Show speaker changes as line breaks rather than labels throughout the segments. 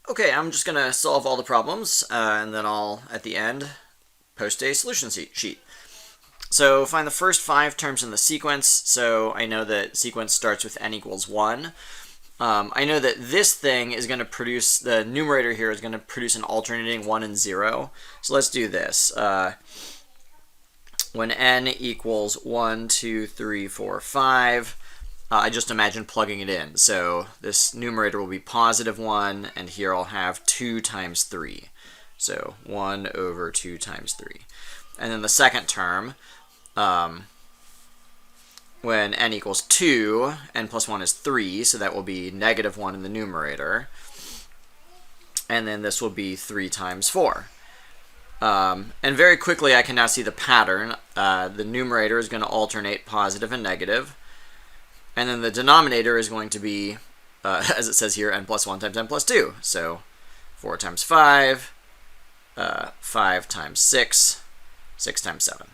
Okay, I'm just going to solve all the problems, and then I'll, at the end, post a solution sheet. So find the first 5 terms in the sequence. So I know that sequence starts with n equals 1. I know that this thing is going to produce, the numerator here is going to produce an alternating 1 and 0. So let's do this. When n equals 1, 2, 3, 4, 5, I just imagine plugging it in. So this numerator will be positive 1, and here I'll have 2 times 3. So 1 over 2 times 3. And then the second term, when n equals 2, n plus 1 is 3, so that will be negative 1 in the numerator. And then this will be 3 times 4. And very quickly I can now see the pattern. The numerator is going to alternate positive and negative. And then the denominator is going to be, as it says here, n plus 1 times n plus 2. So 4 times 5, 5 times 6, 6 times 7.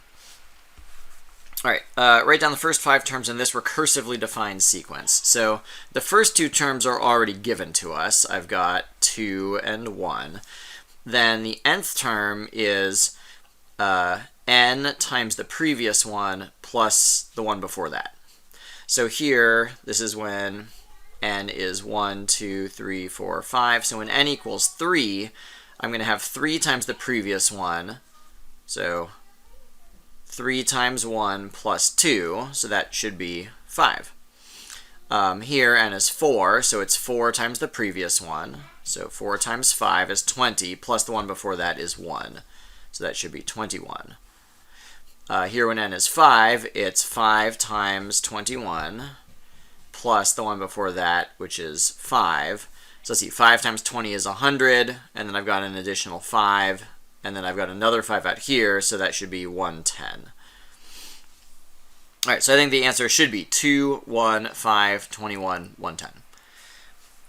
All right, write down the first 5 terms in this recursively defined sequence. So the first 2 terms are already given to us. I've got 2 and 1. Then the nth term is n times the previous one plus the one before that. So here, this is when n is 1, 2, 3, 4, 5. So when n equals 3, I'm going to have 3 times the previous one. So 3 times 1 plus 2, so that should be 5. Here, n is 4, so it's 4 times the previous one. So 4 times 5 is 20, plus the one before that is 1. So that should be 21. Here, when n is 5, it's 5 times 21, plus the one before that, which is 5. So let's see, 5 times 20 is 100, and then I've got an additional 5, and then I've got another 5 out here, so that should be 110. All right, so I think the answer should be 2, 1, 5, 21, 110.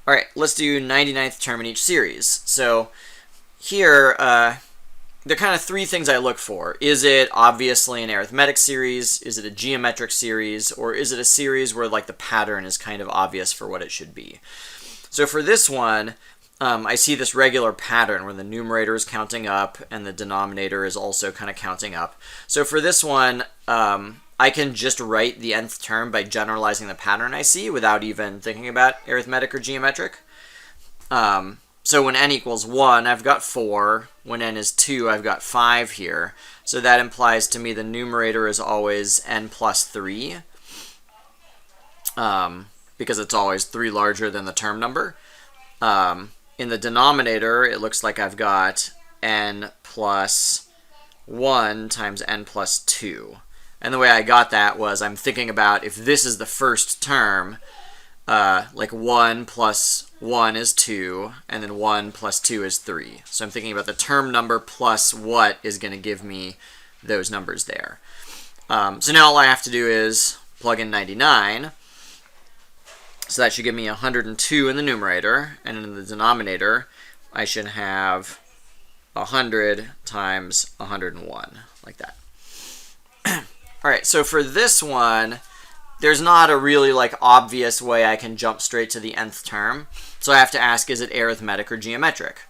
All right, let's do 99th term in each series. So here, there are kind of 3 things I look for. Is it obviously an arithmetic series? Is it a geometric series? Or is it a series where like the pattern is kind of obvious for what it should be? So for this one, I see this regular pattern where the numerator is counting up and the denominator is also kind of counting up. So for this one, I can just write the nth term by generalizing the pattern I see without even thinking about arithmetic or geometric. So when n equals 1, I've got 4. When n is 2, I've got 5 here. So that implies to me the numerator is always n plus 3, because it's always 3 larger than the term number. In the denominator, it looks like I've got n plus 1 times n plus 2. And the way I got that was I'm thinking about if this is the first term, like 1 plus 1 is 2, and then 1 plus 2 is 3. So I'm thinking about the term number plus what is going to give me those numbers there. So now all I have to do is plug in 99. So that should give me 102 in the numerator, and in the denominator, I should have 100 times 101, like that. All right, so for this one, there's not a really like obvious way I can jump straight to the nth term. So I have to ask, is it arithmetic or geometric?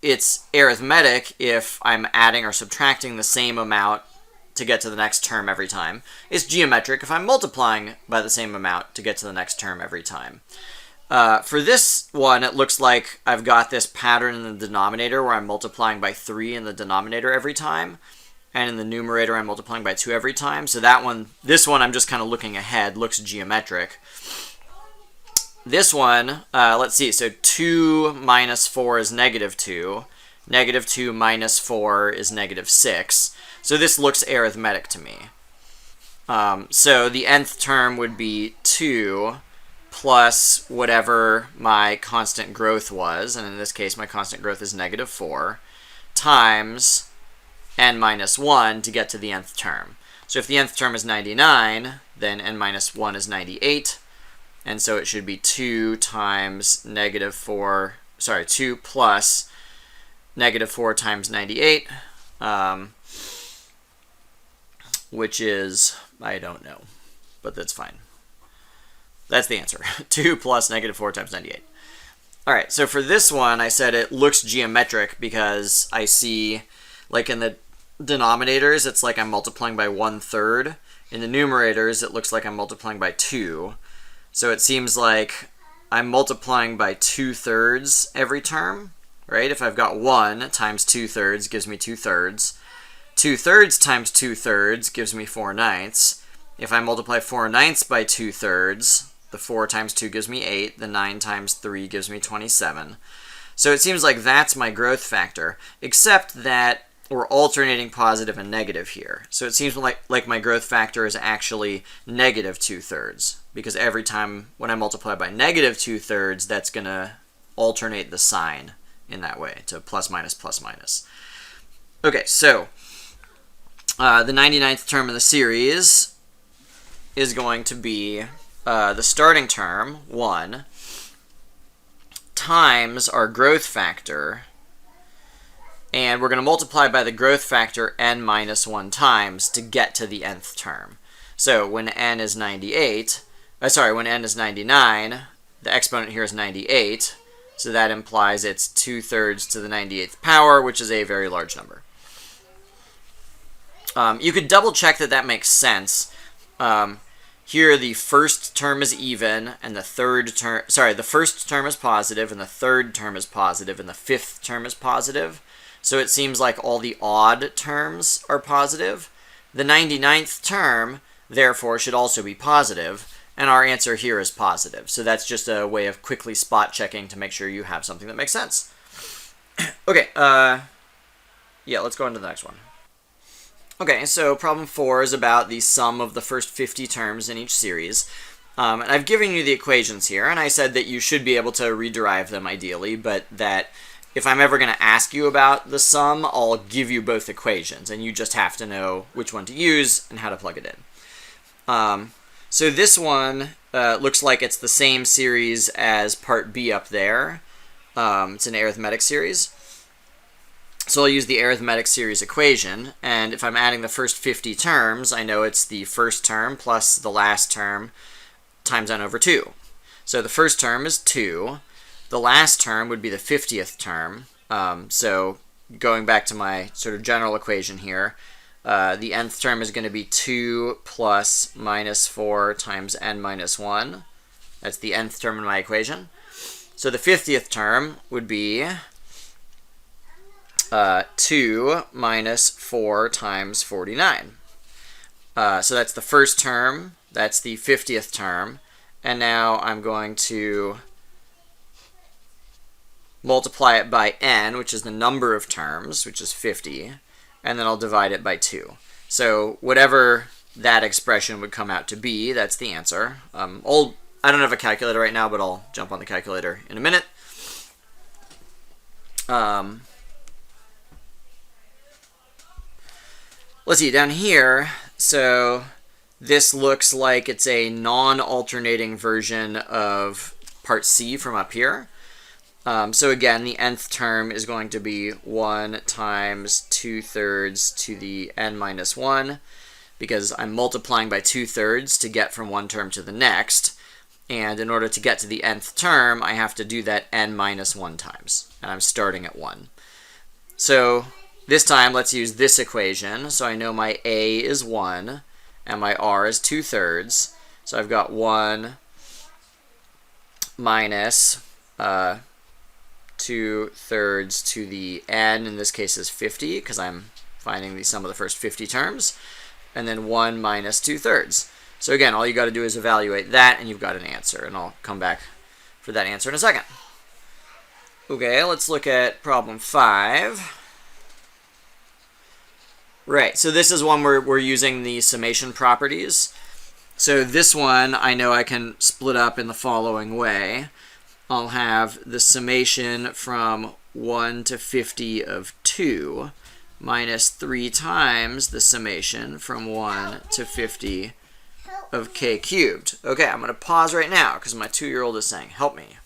It's arithmetic if I'm adding or subtracting the same amount to get to the next term every time. It's geometric if I'm multiplying by the same amount to get to the next term every time. For this one, it looks like I've got this pattern in the denominator where I'm multiplying by 3 in the denominator every time. And in the numerator, I'm multiplying by 2 every time. So that one, this one, I'm just kind of looking ahead, looks geometric. This one, let's see, so 2 minus 4 is negative 2. Negative 2 minus 4 is negative 6. So this looks arithmetic to me. So the nth term would be 2 plus whatever my constant growth was, and in this case, my constant growth is negative 4, times n minus 1 to get to the nth term. So if the nth term is 99, then n minus 1 is 98, and so it should be 2 times negative 4, sorry, 2 plus negative 4 times 98, which is, I don't know, but that's fine. That's the answer. 2 plus negative 4 times 98. Alright, so for this one, I said it looks geometric because I see, like in the denominators, it's like I'm multiplying by 1/3. In the numerators, it looks like I'm multiplying by 2. So it seems like I'm multiplying by 2/3 every term, right? If I've got 1 times 2/3 gives me 2/3. 2/3 times 2/3 gives me 4/9. If I multiply 4/9 by 2/3, the 4 times 2 gives me 8. The 9 times 3 gives me 27. So it seems like that's my growth factor, except that we're alternating positive and negative here. So it seems like my growth factor is actually negative 2/3, because every time when I multiply by negative 2/3, that's going to alternate the sign in that way to plus minus plus minus. Okay, so the 99th term in the series is going to be the starting term, 1, times our growth factor, and we're going to multiply by the growth factor n minus 1 times to get to the nth term. So when n is 98, when n is 99, the exponent here is 98, so that implies it's 2/3 to the 98th power, which is a very large number. You could double check that that makes sense. Here the first term is even, and the first term is positive, and the third term is positive, and the fifth term is positive. So it seems like all the odd terms are positive. The 99th term, therefore, should also be positive, and our answer here is positive. So that's just a way of quickly spot checking to make sure you have something that makes sense. Okay, yeah, let's go on to the next one. Okay, so problem 4 is about the sum of the first 50 terms in each series. And I've given you the equations here, and I said that you should be able to rederive them ideally, but that if I'm ever going to ask you about the sum, I'll give you both equations, and you just have to know which one to use and how to plug it in. So this one looks like it's the same series as part B up there. It's an arithmetic series. So I'll use the arithmetic series equation, and if I'm adding the first 50 terms, I know it's the first term plus the last term times n over 2. So the first term is 2. The last term would be the 50th term. So going back to my sort of general equation here, the nth term is going to be 2 plus minus 4 times n minus 1. That's the nth term in my equation. So the 50th term would be 2 minus 4 times 49. So that's the first term, that's the 50th term, and now I'm going to multiply it by n, which is the number of terms, which is 50, and then I'll divide it by 2. So whatever that expression would come out to be, that's the answer. I don't have a calculator right now, but I'll jump on the calculator in a minute. Let's see, down here, so this looks like it's a non-alternating version of part C from up here. So again, the nth term is going to be 1 times 2/3 to the n minus 1, because I'm multiplying by 2/3 to get from one term to the next. And in order to get to the nth term, I have to do that n minus 1 times, and I'm starting at 1. So this time, let's use this equation. So I know my a is 1, and my r is 2/3. So I've got 1 minus 2/3 to the n, in this case is 50, because I'm finding the sum of the first 50 terms, and then 1 minus 2/3. So again, all you got to do is evaluate that, and you've got an answer, and I'll come back for that answer in a second. Okay, let's look at problem 5. Right, so this is one where we're using the summation properties. So this one, I know I can split up in the following way. I'll have the summation from 1 to 50 of 2 minus 3 times the summation from 1 to 50 of k cubed. Okay, I'm going to pause right now because my 2-year-old is saying, help me.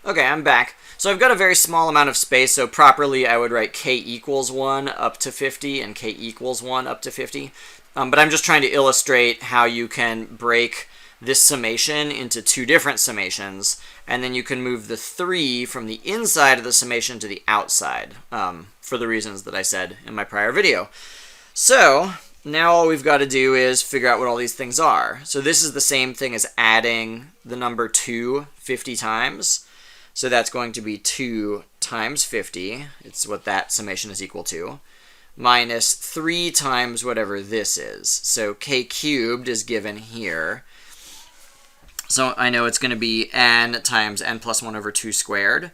Okay, I'm back. So I've got a very small amount of space, so properly I would write k equals 1 up to 50 and k equals 1 up to 50. But I'm just trying to illustrate how you can break this summation into two different summations, and then you can move the 3 from the inside of the summation to the outside, for the reasons that I said in my prior video. So now all we've got to do is figure out what all these things are. So this is the same thing as adding the number 2 50 times. So that's going to be 2 times 50. It's what that summation is equal to. Minus 3 times whatever this is. So k cubed is given here. So I know it's going to be n times n plus 1 over 2 squared.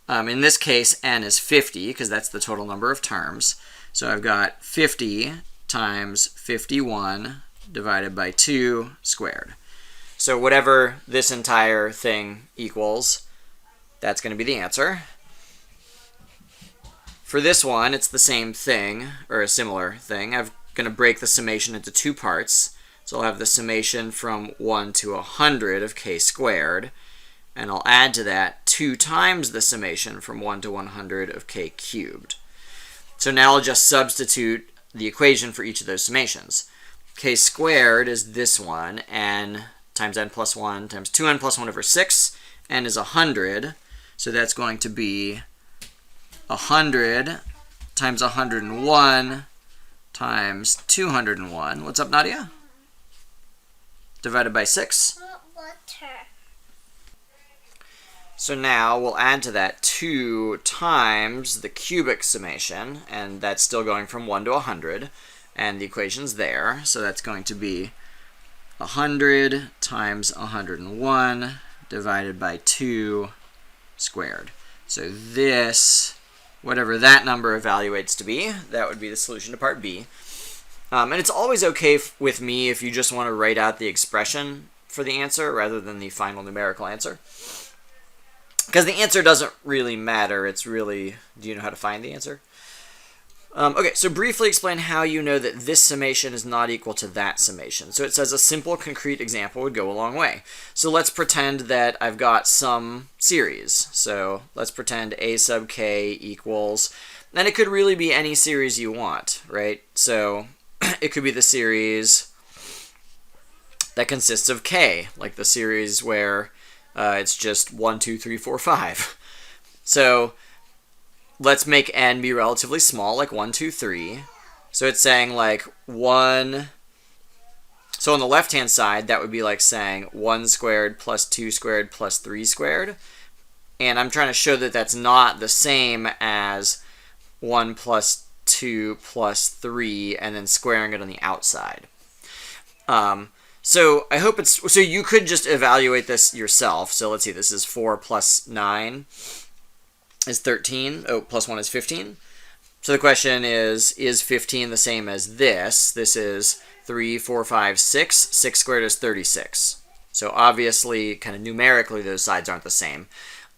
In this case, n is 50, because that's the total number of terms. So I've got 50 times 51 divided by 2 squared. So whatever this entire thing equals, that's going to be the answer. For this one, it's the same thing, or a similar thing. I'm going to break the summation into two parts. So I'll have the summation from 1 to 100 of k squared, and I'll add to that 2 times the summation from 1 to 100 of k cubed. So now I'll just substitute the equation for each of those summations. K squared is this one, n times n plus 1 times 2n plus 1 over 6. N is 100, so that's going to be 100 times 101 times 201. What's up, Nadia? Divided by 6. So now we'll add to that 2 times the cubic summation, and that's still going from 1 to 100, and the equation's there. So that's going to be 100 times 101 divided by 2 squared. So this, whatever that number evaluates to be, that would be the solution to part B. And it's always okay with me if you just want to write out the expression for the answer rather than the final numerical answer. Because the answer doesn't really matter. It's really, do you know how to find the answer? Okay, so briefly explain how you know that this summation is not equal to that summation. So it says a simple, concrete example would go a long way. So let's pretend that I've got some series. So let's pretend a sub k equals, and it could really be any series you want, right? So it could be the series that consists of k, like the series where it's just 1, 2, 3, 4, 5. So let's make n be relatively small, like 1, 2, 3. So it's saying like 1. So on the left-hand side, that would be like saying 1 squared plus 2 squared plus 3 squared. And I'm trying to show that that's not the same as 1 plus 2 plus 3 and then squaring it on the outside. So I hope it's, so you could just evaluate this yourself. So let's see, this is 4 plus 9 is 13. Oh, plus 1 is 15. So the question is 15 the same as this? This is 3, 4, 5, 6. 6 squared is 36. So obviously, kind of numerically, those sides aren't the same.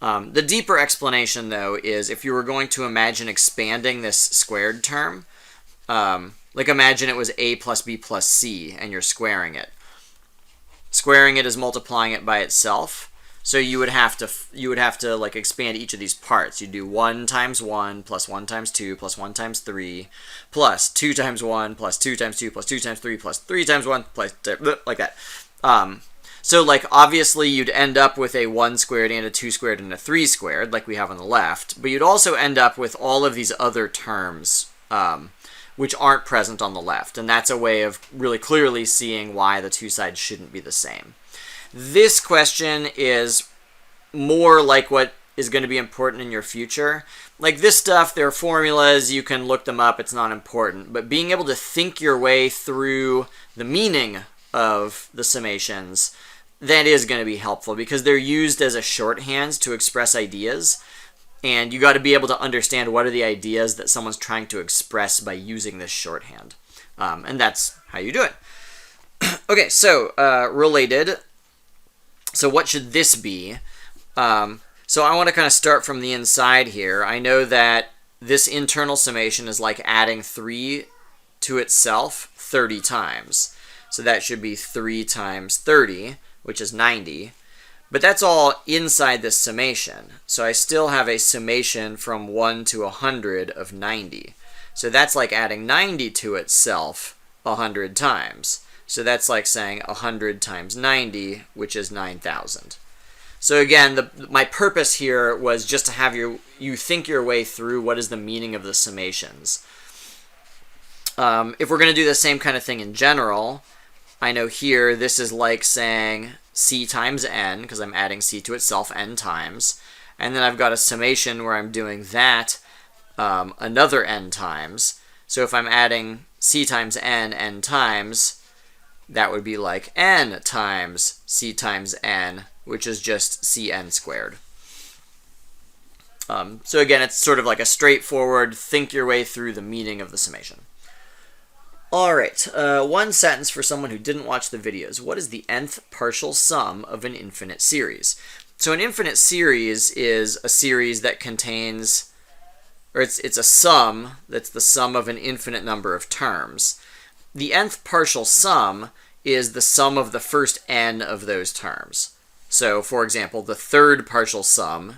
The deeper explanation, though, is if you were going to imagine expanding this squared term, like imagine it was a plus b plus c, and you're squaring it. Squaring it is multiplying it by itself. So you would have to like expand each of these parts. You do 1 times 1 plus 1 times 2 plus 1 times 3 plus 2 times 1 plus 2 times 2 plus 2 times 3 plus 3 times 1 plus like that. So like obviously you'd end up with a 1 squared and a 2 squared and a 3 squared like we have on the left, but you'd also end up with all of these other terms which aren't present on the left, and that's a way of really clearly seeing why the two sides shouldn't be the same. This question is more like what is going to be important in your future. Like this stuff, there are formulas, you can look them up, it's not important. But being able to think your way through the meaning of the summations, that is going to be helpful because they're used as a shorthand to express ideas. And you got to be able to understand what are the ideas that someone's trying to express by using this shorthand. And that's how you do it. Okay, so related. So what should this be? So I want to kind of start from the inside here. I know that this internal summation is like adding 3 to itself 30 times. So that should be 3 times 30, which is 90. But that's all inside this summation. So I still have a summation from 1 to 100 of 90. So that's like adding 90 to itself 100 times. So that's like saying 100 times 90, which is 9,000. So again, my purpose here was just to have you think your way through what is the meaning of the summations. If we're going to do the same kind of thing in general, I know here this is like saying c times n, because I'm adding c to itself n times. And then I've got a summation where I'm doing that another n times. So if I'm adding c times n times, that would be like n times c times n, which is just cn squared. So again, it's sort of like a straightforward, think your way through the meaning of the summation. All right, one sentence for someone who didn't watch the videos. What is the nth partial sum of an infinite series? So an infinite series is a series that contains, or it's a sum that's the sum of an infinite number of terms. The nth partial sum is the sum of the first n of those terms. So, for example, the third partial sum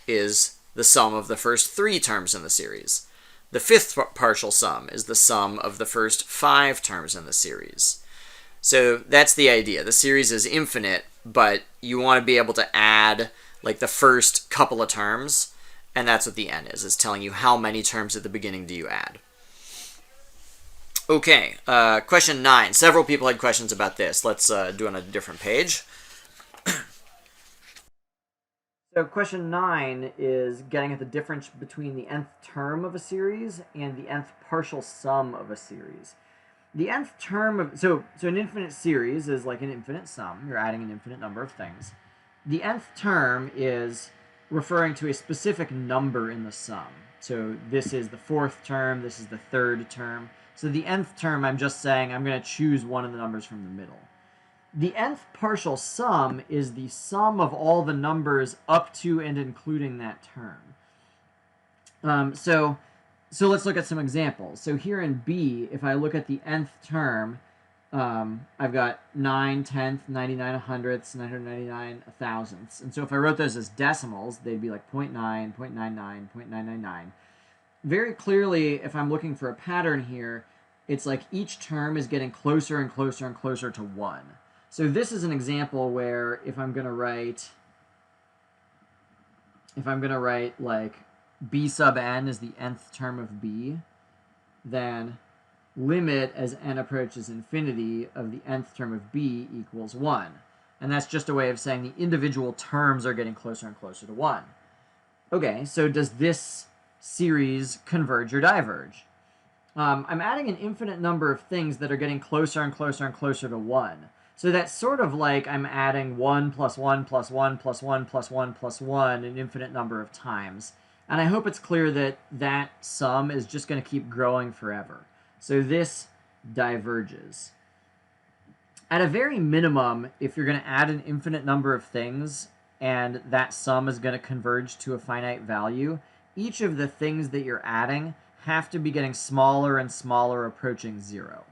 is the sum of the first 3 terms in the series. The fifth partial sum is the sum of the first 5 terms in the series. So that's the idea. The series is infinite, but you want to be able to add like the first couple of terms, and that's what the n is. It's telling you how many terms at the beginning do you add. Okay, question 9. Several people had questions about this. Let's do it on a different page. So question 9 is getting at the difference between the nth term of a series and the nth partial sum of a series. The nth term of, so an infinite series is like an infinite sum. You're adding an infinite number of things. The nth term is referring to a specific number in the sum. So this is the 4th term, this is the 3rd term. So the nth term, I'm just saying I'm going to choose one of the numbers from the middle. The nth partial sum is the sum of all the numbers up to and including that term. So let's look at some examples. So here in B, if I look at the nth term, I've got 9, 10th, 99 100ths, 999 thousandths. And so if I wrote those as decimals, they'd be like 0.9, 0.99, 0.999. Very clearly, if I'm looking for a pattern here, it's like each term is getting closer and closer and closer to 1. So this is an example where if I'm going to write like b sub n is the nth term of b, then limit as n approaches infinity of the nth term of b equals 1. And that's just a way of saying the individual terms are getting closer and closer to 1. Okay, so does this series converge or diverge? I'm adding an infinite number of things that are getting closer and closer and closer to 1. So that's sort of like I'm adding 1 plus 1 plus 1 plus 1 plus 1 plus 1 an infinite number of times. And I hope it's clear that that sum is just going to keep growing forever. So this diverges. At a very minimum, if you're going to add an infinite number of things and that sum is going to converge to a finite value, each of the things that you're adding have to be getting smaller and smaller, approaching 0.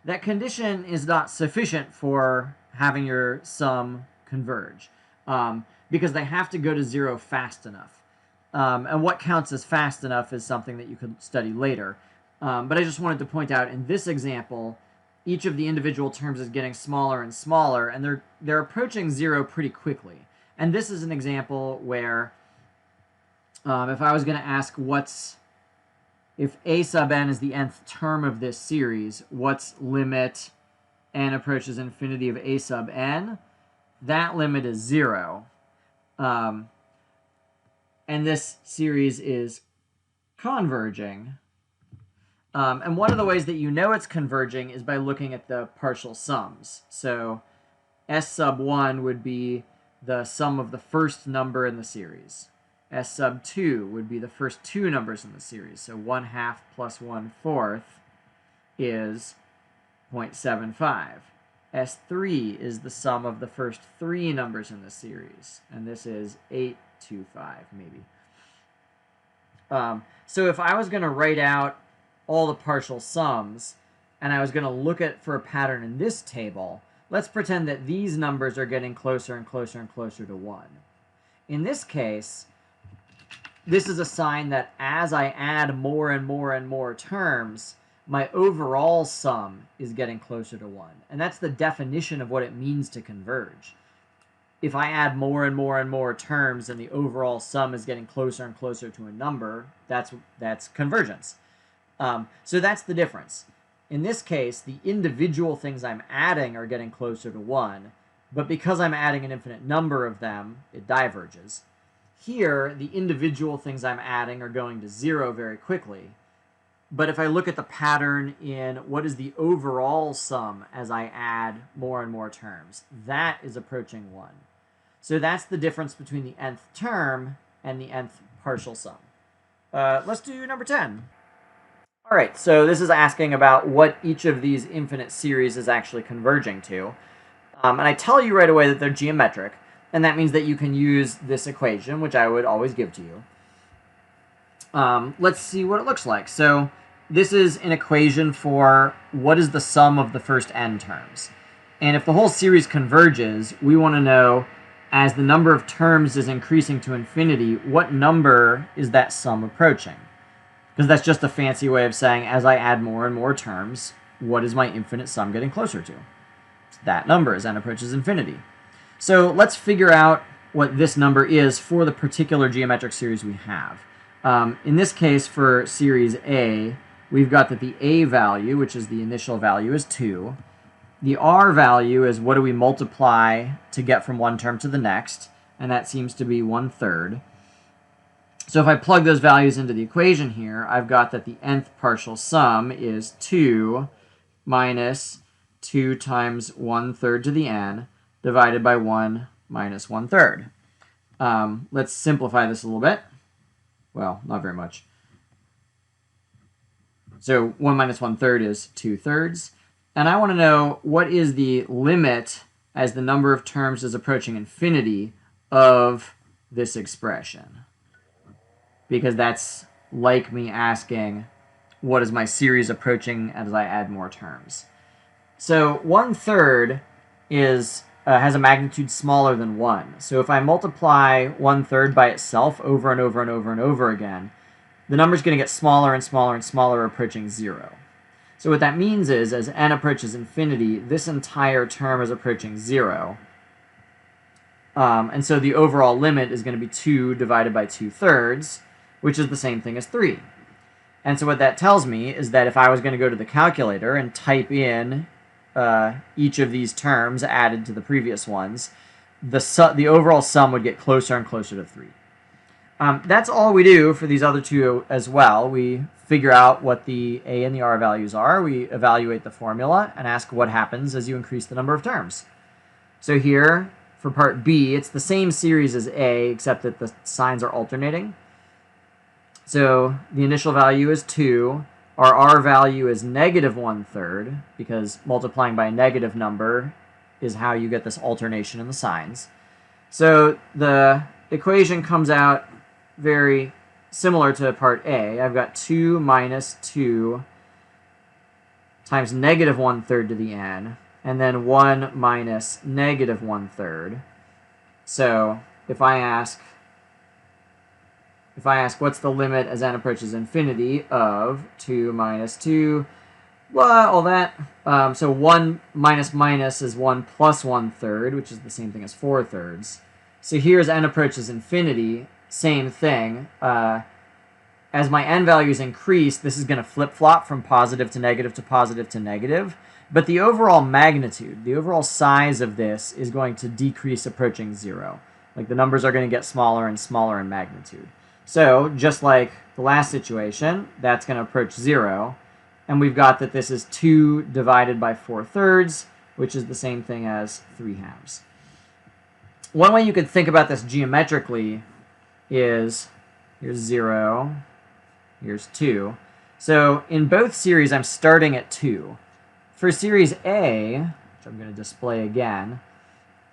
That condition is not sufficient for having your sum converge because they have to go to 0 fast enough. And what counts as fast enough is something that you could study later. But I just wanted to point out in this example, each of the individual terms is getting smaller and smaller, and they're approaching 0 pretty quickly. And this is an example where if I was going to ask if a sub n is the nth term of this series, what's limit n approaches infinity of a sub n? That limit is 0. And this series is converging. And one of the ways that you know it's converging is by looking at the partial sums. So s sub 1 would be the sum of the first number in the series. S sub 2 would be the first 2 numbers in the series. So 1/2 plus 1/4 is 0.75. S3 is the sum of the first 3 numbers in the series. And this is 825, maybe. So if I was going to write out all the partial sums, and I was going to look for a pattern in this table, let's pretend that these numbers are getting closer and closer and closer to 1. In this case, this is a sign that as I add more and more and more terms,
my overall sum is getting closer to 1. And that's the definition of what it means to converge. If I add more and more and more terms and the overall sum is getting closer and closer to a number, that's convergence. So that's the difference. In this case, the individual things I'm adding are getting closer to 1, but because I'm adding an infinite number of them, it diverges. Here, the individual things I'm adding are going to 0 very quickly. But if I look at the pattern in what is the overall sum as I add more and more terms, that is approaching 1. So that's the difference between the nth term and the nth partial sum. Let's do number 10. All right, so this is asking about what each of these infinite series is actually converging to. And I tell you right away that they're geometric, and that means that you can use this equation, which I would always give to you. Let's see what it looks like. So this is an equation for what is the sum of the first n terms. And if the whole series converges, we want to know, as the number of terms is increasing to infinity, what number is that sum approaching? Because that's just a fancy way of saying, as I add more and more terms, what is my infinite sum getting closer to? It's that number as n approaches infinity. So let's figure out what this number is for the particular geometric series we have. In this case, for series A, we've got that the A value, which is the initial value, is 2. The R value is what do we multiply to get from one term to the next, and that seems to be 1/3. So if I plug those values into the equation here, I've got that the nth partial sum is 2 minus 2 times 1/3 to the n divided by 1 minus 1/3. Let's simplify this a little bit. Well, not very much. So 1 minus 1/3 is 2/3. And I want to know what is the limit as the number of terms is approaching infinity of this expression. Because that's like me asking, what is my series approaching as I add more terms? So 1/3 has a magnitude smaller than 1. So if I multiply 1/3 by itself over and over and over and over again, the number is going to get smaller and smaller and smaller, approaching 0. So what that means is, as n approaches infinity, this entire term is approaching 0. And so the overall limit is going to be 2 divided by 2/3, which is the same thing as 3. And so what that tells me is that if I was going to go to the calculator and type in each of these terms added to the previous ones, the overall sum would get closer and closer to 3. That's all we do for these other two as well. We figure out what the A and the R values are. We evaluate the formula and ask what happens as you increase the number of terms. So here, for part B, it's the same series as A, except that the signs are alternating. So the initial value is 2. Our R value is negative 1/3, because multiplying by a negative number is how you get this alternation in the signs. So the equation comes out very similar to part A. I've got 2 minus 2 times negative 1/3 to the n, and then 1 minus negative 1/3. So if I ask what's the limit as n approaches infinity of 2 minus 2, blah, all that. So 1 minus minus is 1 plus 1/3, which is the same thing as 4/3. So here as n approaches infinity, same thing. As my n values increase, this is going to flip-flop from positive to negative to positive to negative. But the overall magnitude, the overall size of this is going to decrease approaching 0. Like the numbers are going to get smaller and smaller in magnitude. So just like the last situation, that's going to approach 0. And we've got that this is 2 divided by 4/3, which is the same thing as 3/2. One way you could think about this geometrically is, here's 0, here's 2. So in both series, I'm starting at 2. For series A, which I'm going to display again,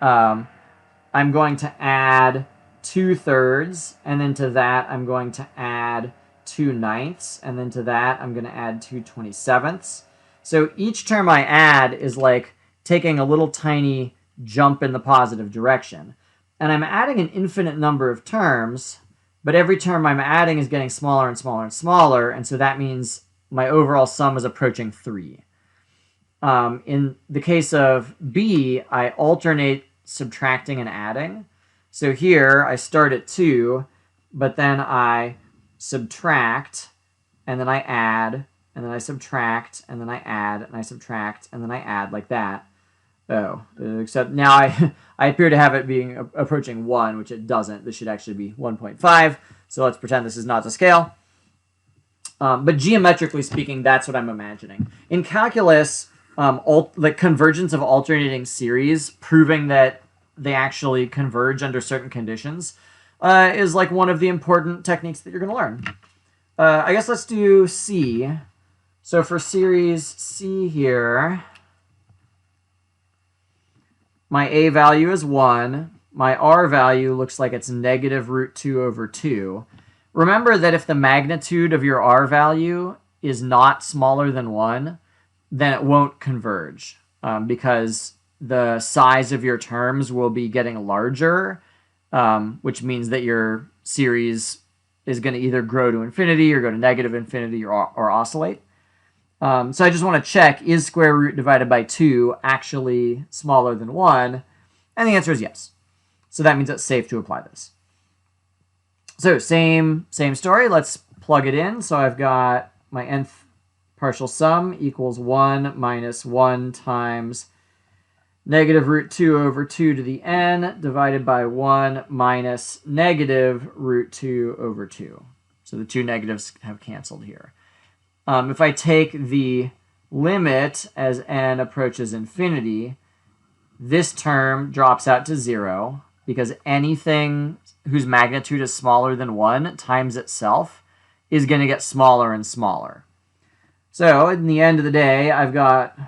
I'm going to add 2/3, and then to that I'm going to add 2/9, and then to that I'm going to add 2/27. So each term I add is like taking a little tiny jump in the positive direction. And I'm adding an infinite number of terms, but every term I'm adding is getting smaller and smaller and smaller, and so that means my overall sum is approaching 3. In the case of B, I alternate subtracting and adding. So here I start at 2, but then I subtract, and then I add, and then I subtract, and then I add, and I subtract, and then I add, like that. Oh, except now I appear to have it being approaching 1, which it doesn't. This should actually be 1.5. So let's pretend this is not to scale. But geometrically speaking, that's what I'm imagining. In calculus, the convergence of alternating series, proving that they actually converge under certain conditions, is like one of the important techniques that you're going to learn. I guess let's do C. So for series C here, my A value is 1. My R value looks like it's negative root 2 over 2. Remember that if the magnitude of your R value is not smaller than 1, then it won't converge because the size of your terms will be getting larger, which means that your series is going to either grow to infinity or go to negative infinity or oscillate. So I just want to check, is square root divided by 2 actually smaller than 1? And the answer is yes. So that means it's safe to apply this. So same story. Let's plug it in. So I've got my nth partial sum equals 1 minus 1 times negative root 2 over 2 to the n divided by 1 minus negative root 2 over 2. So the two negatives have canceled here. If I take the limit as n approaches infinity, this term drops out to 0 because anything whose magnitude is smaller than 1 times itself is going to get smaller and smaller. So in the end of the day, I've got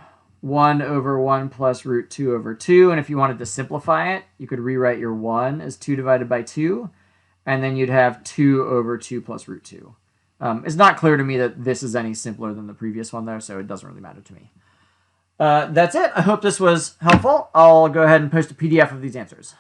1 over 1 plus root 2 over 2. And if you wanted to simplify it, you could rewrite your 1 as 2 divided by 2. And then you'd have 2 over 2 plus root 2. It's not clear to me that this is any simpler than the previous one, though, so it doesn't really matter to me. That's it. I hope this was helpful. I'll go ahead and post a PDF of these answers.